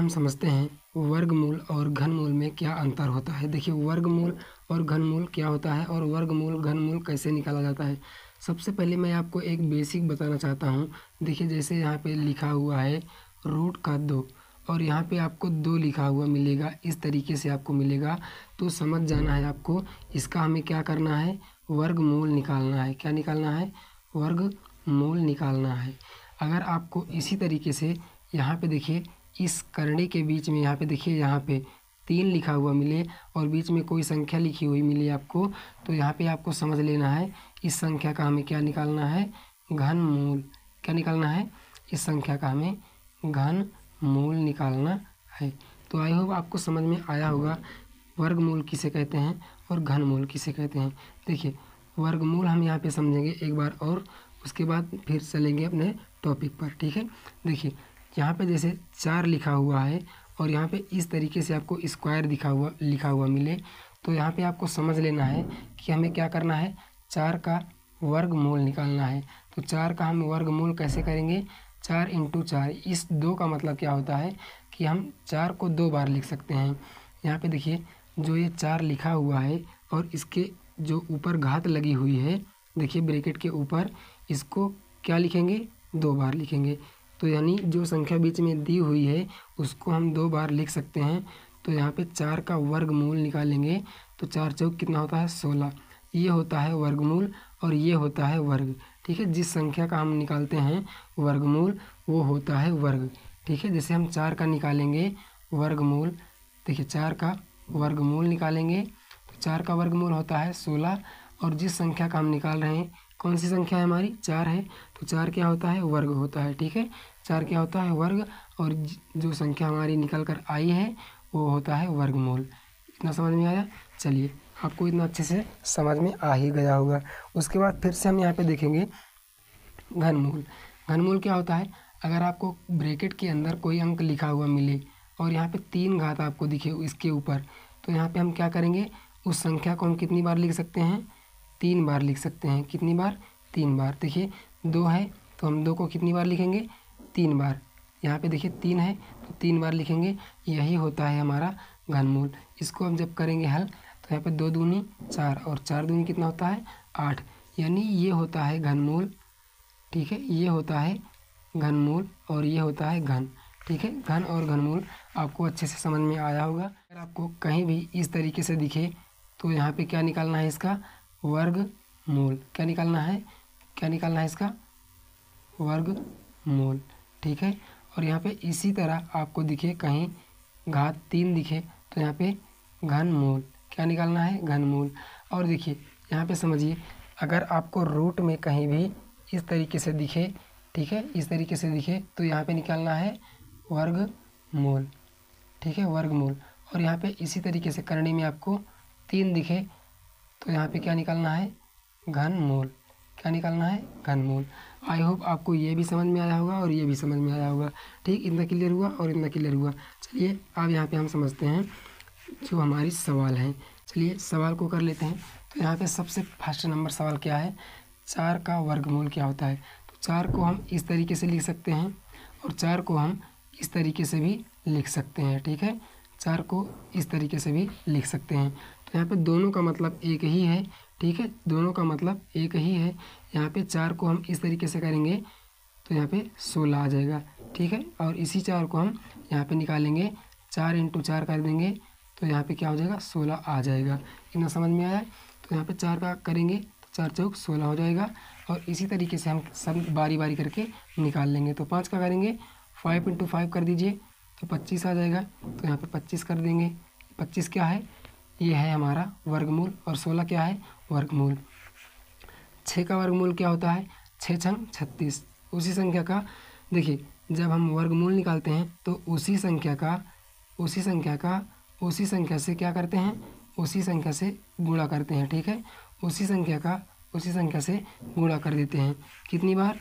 हम समझते हैं वर्गमूल और घनमूल में क्या अंतर होता है। देखिए वर्गमूल और घनमूल क्या होता है और वर्गमूल घनमूल कैसे निकाला जाता है। सबसे पहले मैं आपको एक बेसिक बताना चाहता हूँ। देखिए जैसे यहाँ पे लिखा हुआ है रूट का 2 और यहाँ पे आपको 2 लिखा हुआ मिलेगा, इस तरीके से आपको मिलेगा। तो समझ जाना है आपको, इसका हमें क्या करना है, वर्गमूल निकालना है। क्या निकालना है, वर्गमूल निकालना है। अगर आपको इसी तरीके से यहाँ पे देखिए इस करने के बीच में यहाँ पे देखिए यहाँ पे 3 लिखा हुआ मिले और बीच में कोई संख्या लिखी हुई मिले आपको, तो यहाँ पे आपको समझ लेना है इस संख्या का हमें क्या निकालना है, घनमूल। क्या निकालना है, इस संख्या का हमें घनमूल निकालना है। तो आई होप आपको समझ में आया होगा वर्गमूल किसे कहते हैं और घनमूल किसे कहते हैं। देखिए वर्गमूल हम यहाँ पे समझेंगे एक बार और उसके बाद फिर चलेंगे अपने टॉपिक पर, ठीक है। देखिए यहाँ पे जैसे 4 लिखा हुआ है और यहाँ पे इस तरीके से आपको स्क्वायर लिखा हुआ मिले, तो यहाँ पे आपको समझ लेना है कि हमें क्या करना है, 4 का वर्गमूल निकालना है। तो 4 का हम वर्गमूल कैसे करेंगे, 4 × 4। इस 2 का मतलब क्या होता है कि हम 4 को 2 बार लिख सकते हैं। यहाँ पे देखिए जो ये 4 लिखा हुआ है और इसके जो ऊपर घात लगी हुई है, देखिए ब्रैकेट के ऊपर, इसको क्या लिखेंगे, 2 बार लिखेंगे। तो यानी जो संख्या बीच में दी हुई है उसको हम 2 बार लिख सकते हैं। तो यहाँ पे 4 का वर्गमूल निकालेंगे तो 4 चौक कितना होता है, 16। ये होता है वर्गमूल और ये होता है वर्ग, ठीक है। जिस संख्या का हम निकालते हैं वर्गमूल वो होता है वर्ग, ठीक है। जैसे हम 4 का निकालेंगे वर्गमूल, देखिए 4 का वर्गमूल निकालेंगे तो 4 का वर्गमूल होता है 16 और जिस संख्या का हम निकाल रहे हैं, कौन सी संख्या है हमारी, 4 है, तो 4 क्या होता है, वर्ग होता है, ठीक है। 4 क्या होता है, वर्ग, और जो संख्या हमारी निकल कर आई है वो होता है वर्गमूल। इतना समझ में आया। चलिए आपको इतना अच्छे से समझ में आ ही गया होगा। उसके बाद फिर से हम यहाँ पे देखेंगे घनमूल। घनमूल क्या होता है, अगर आपको ब्रैकेट के अंदर कोई अंक लिखा हुआ मिले और यहाँ पे 3 घात आपको दिखे इसके ऊपर, तो यहाँ पे हम क्या करेंगे, उस संख्या को हम कितनी बार लिख सकते हैं, 3 बार लिख सकते हैं। कितनी बार, 3 बार। देखिए 2 है तो हम 2 को कितनी बार लिखेंगे, 3 बार। यहाँ पे देखिए 3 है तो 3 बार लिखेंगे। यही होता है हमारा घनमूल। इसको हम जब करेंगे हल तो यहाँ पे 2 दूनी 4 और 4 दूनी कितना होता है, 8। यानी ये होता है घनमूल, ठीक है। ये होता है घनमूल और ये होता है घन, ठीक है। घन और घनमूल आपको अच्छे से समझ में आया होगा। अगर आपको कहीं भी इस तरीके से दिखे तो यहाँ पे क्या निकालना है, इसका वर्गमूल। क्या निकालना है, क्या निकालना है, इसका वर्गमूल, ठीक है। और यहाँ पे इसी तरह आपको दिखे कहीं घात 3 दिखे तो यहाँ पे घनमूल। क्या निकालना है, घनमूल। और देखिए यहाँ पे समझिए, अगर आपको रूट में कहीं भी इस तरीके से दिखे, ठीक है, इस तरीके से दिखे तो यहाँ पे निकालना है वर्गमूल, ठीक है, वर्गमूल। और यहाँ पे इसी तरीके से करने में आपको 3 दिखे तो यहाँ पे क्या निकालना है, घनमूल। क्या निकालना है, घनमूल। आई होप आपको ये भी समझ में आया होगा और ये भी समझ में आया होगा, ठीक। इतना क्लियर हुआ और इतना क्लियर हुआ। चलिए अब यहाँ पे हम समझते हैं जो हमारी सवाल है। चलिए सवाल को कर लेते हैं। तो यहाँ पे सबसे फर्स्ट नंबर सवाल क्या है, 4 का वर्गमूल क्या होता है। तो 4 को हम इस तरीके से लिख सकते हैं और 4 को हम इस तरीके से भी लिख सकते हैं, ठीक है। 4 को इस तरीके से भी लिख सकते हैं। तो यहाँ पे दोनों का मतलब एक ही है, ठीक है, दोनों का मतलब एक ही है। यहाँ पे 4 को हम इस तरीके से करेंगे तो यहाँ पे 16 आ जाएगा, ठीक है। और इसी 4 को हम यहाँ पे निकालेंगे, 4 × 4 कर देंगे तो यहाँ पे क्या हो जाएगा, 16 आ जाएगा। इतना समझ में आया। तो यहाँ पे 4 का करेंगे तो 4 चौक 16 हो जाएगा। और इसी तरीके से हम सब बारी बारी करके निकाल लेंगे। तो 5 का करेंगे, 5 × 5 कर दीजिए तो 25 आ जाएगा। तो यहाँ पे 25 कर देंगे। 25 क्या है, ये है हमारा वर्गमूल और 16 क्या है, वर्गमूल। 6 का वर्गमूल क्या होता है, 6 × 36। उसी संख्या का, देखिए जब हम वर्गमूल निकालते हैं तो उसी संख्या से क्या करते हैं, उसी संख्या से गुणा करते हैं, ठीक है। उसी संख्या से गुणा कर देते हैं। कितनी बार,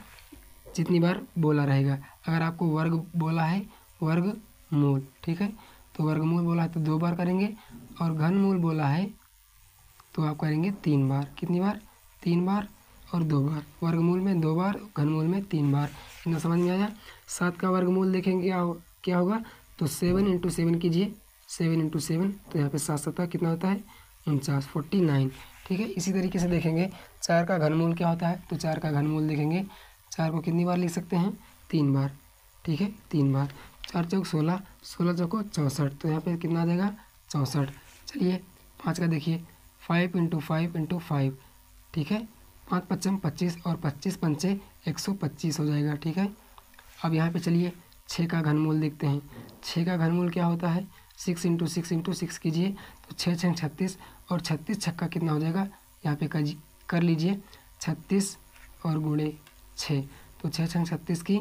जितनी बार बोला रहेगा। अगर आपको वर्ग बोला है, वर्गमूल, ठीक है, तो वर्गमूल बोला है तो 2 बार करेंगे। और घनमूल बोला है तो आप करेंगे 3 बार। कितनी बार, 3 बार और 2 बार। वर्गमूल में 2 बार, घनमूल में 3 बार। इतना समझ में आया। 7 का वर्गमूल देखेंगे क्या होगा, तो 7 इंटू 7 कीजिए, 7 इंटू 7, तो यहाँ पे 7 7 कितना होता है 49, 49। ठीक है, इसी तरीके से देखेंगे 4 का घनमूल क्या होता है, तो 4 का घनमूल देखेंगे 4 को कितनी बार लिख सकते हैं, 3 बार। ठीक है, 3 बार। 4 चौक 16, 16 चौको 64, तो यहाँ पे कितना आ जाएगा 64। चलिए 5 का देखिए 5 इंटू 5 इंटू 5। ठीक है, 5 पच्चम 25 और 25 पंचे 125 हो जाएगा। ठीक है, अब यहाँ पे चलिए 6 का घनमूल देखते हैं। 6 का घनमूल क्या होता है, 6 इंटू 6 इंटू 6 कीजिए, तो 6 6 36 और 36 छक्का कितना हो जाएगा, यहाँ पे कर लीजिए 36 और गुणे 6, तो 6 6 36 की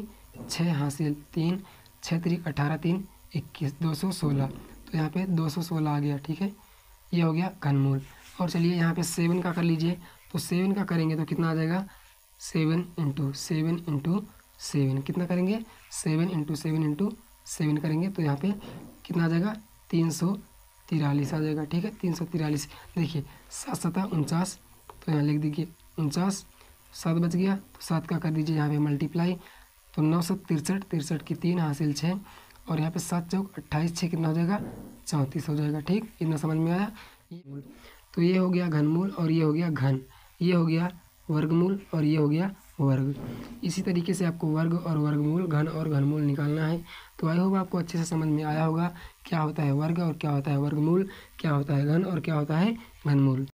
6 हासिल 3, 6 3 18 3 21, 216, तो यहाँ पे 216 आ गया। ठीक है, ये हो गया घनमूल। और चलिए यहाँ पे 7 का कर लीजिए, तो 7 का करेंगे तो कितना आ जाएगा, 7 इंटू 7 इंटू 7 कितना करेंगे, 7 इंटू 7 इंटू 7 करेंगे, तो यहाँ पे कितना आ जाएगा 343 आ जाएगा। ठीक है, 343। देखिए 7 7 49, तो यहाँ लिख दीजिए 49, 7 बच गया, तो 7 का कर दीजिए यहाँ पे मल्टीप्लाई, तो 9 7 63, 63 की 3 हासिल 6, और यहाँ पे 7 चौक 28, 6 कितना हो जाएगा 34 हो जाएगा। ठीक, इतना समझ में आया। तो ये हो गया घनमूल और ये हो गया घन, ये हो गया वर्गमूल और ये हो गया वर्ग। इसी तरीके से आपको वर्ग और वर्गमूल, घन और घनमूल निकालना है। तो आई होप आपको अच्छे से समझ में आया होगा क्या होता है वर्ग और क्या होता है वर्गमूल, क्या होता है घन और क्या होता है घनमूल।